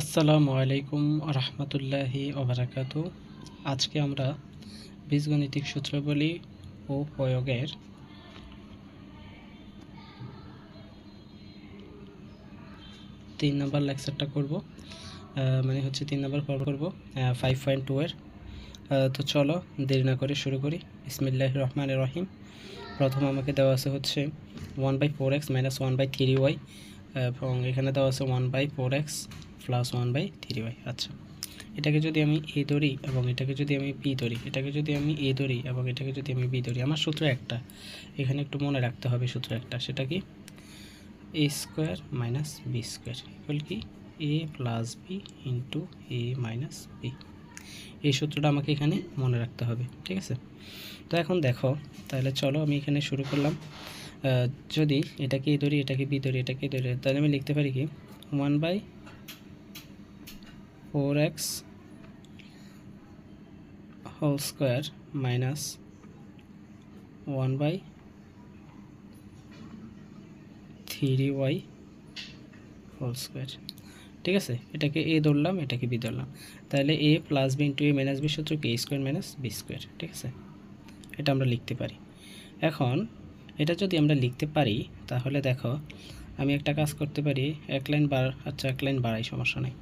আসসালামু আলাইকুম রহমতুল্লাহি ওবারাকাতু। আজকে আমরা বীজগণিতিক সূত্রাবলী ও প্রয়োগের 3 নম্বর লেকচারটা করব, মানে হচ্ছে 3 নম্বর পর্ব করব 5.2 এর। তো চলো দেরি না করে শুরু করি। বিসমিল্লাহির রহমানির রহিম। প্রথম আমাকে দেওয়া আছে হচ্ছে 1/4x - 1/3y, এবং এখানে দেওয়া আছে 1/4x + 1/3y। আচ্ছা, এটাকে যদি আমি এ ধরি এবং এটাকে যদি আমি বি ধরি, এটাকে যদি আমি এ ধরি এবং এটাকে যদি আমি বি ধরি, আমার সূত্র একটা, এখানে একটু মনে রাখতে হবে সূত্র একটা, সেটা কি a square minus B square equal কি a plus B into A minus B. এই সূত্রটা আমাকে এখানে মনে রাখতে হবে, ঠিক আছে? তো এখন দেখো, তাহলে চলো আমি এখানে শুরু করলাম। যদি এটাকে এ ধরি, এটাকে বি ধরি, এটাকে এ ধরি, তাহলে আমি লিখতে পারি কি 1/4x whole square minus 1/3y whole square. ঠিক আছে, এটাকে এ ধরলাম, এটাকে বি ধরলাম, তাহলে A plus B into A minus B সূত্র কি a square minus B square. ঠিক আছে, এটা আমরা লিখতে পারি। এখন এটা যদি আমরা লিখতে পারি, তাহলে দেখো আমি একটা কাজ করতে পারি, এক লাইন এক লাইন বাড়াই, সমস্যা নেই।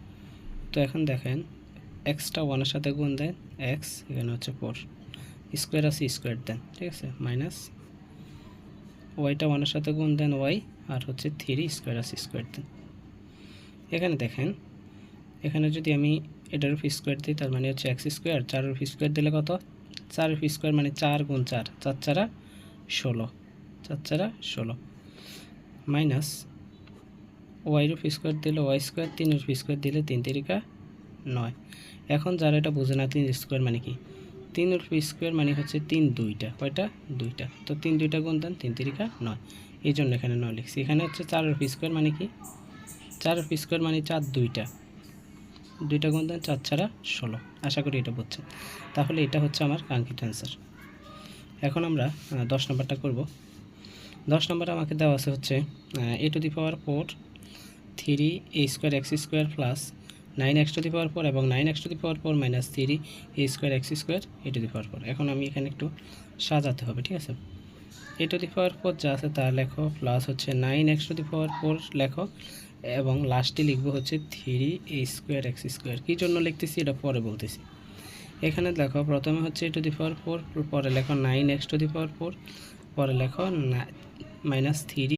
তো এখন দেখেন, এক্সটা ওয়ানের সাথে গুণ দেন এক্স, এখানে হচ্ছে 4, স্কোয়ার আছে স্কোয়ার দেন, ঠিক আছে, মাইনাস ওয়াইটা ওয়ানের সাথে গুণ দেন ওয়াই, আর হচ্ছে 3 স্কোয়ার আছে স্কোয়ার দেন। এখানে দেখেন, এখানে যদি আমি এটার উপর স্কোয়ার দিই, তার মানে হচ্ছে এক্স স্কোয়ার, 4-এর উপর স্কোয়ার দিলে কত, 4-এর উপর স্কোয়ার মানে 4 গুণ 4, 4 4 16, 4 4 16, মাইনাস ওয়াইয়ের উপর স্কোয়ার দিলে ওয়াই স্কোয়ার, 3-এর উপর স্কোয়ার দিলে 3 3 9। এখন যারা এটা বোঝে না 3 স্কোয়ার মানে কি, 3-এর উপর স্কোয়ার মানে হচ্ছে 3 2টা, কয়টা 2টা, তো 3 2টা গুণ দেন 3 3 9, এই জন্য এখানে 9 লিখছি। এখানে হচ্ছে 4-এর উপর স্কোয়ার মানে কি, 4-এর উপর স্কোয়ার মানে 4 2টা, 2টা গুণ দেন 4 4 16। আশা করি এটা বুঝছেন। তাহলে এটা হচ্ছে আমার কাঙ্ক্ষিত অ্যান্সার। এখন আমরা 10 নম্বরটা করব। 10 নম্বরে আমাকে দেওয়া আছে হচ্ছে a⁴ 3a square x square plus 9x⁴ এবং 9x⁴ minus 3a square x square a⁴। এখন আমি এখানে একটু সাজাতে হবে, ঠিক আছে? a⁴ যা আছে তা লেখো, প্লাস হচ্ছে 9x⁴ লেখো, এবং লাস্টে লিখবো হচ্ছে 3a স্কোয়ার এক্স স্কোয়ার। কী জন্য লিখতেছি এটা পরে বলতেছি। এখানে দেখো, প্রথমে হচ্ছে a⁴, পরে লেখো 9x⁴, পরে লেখো -3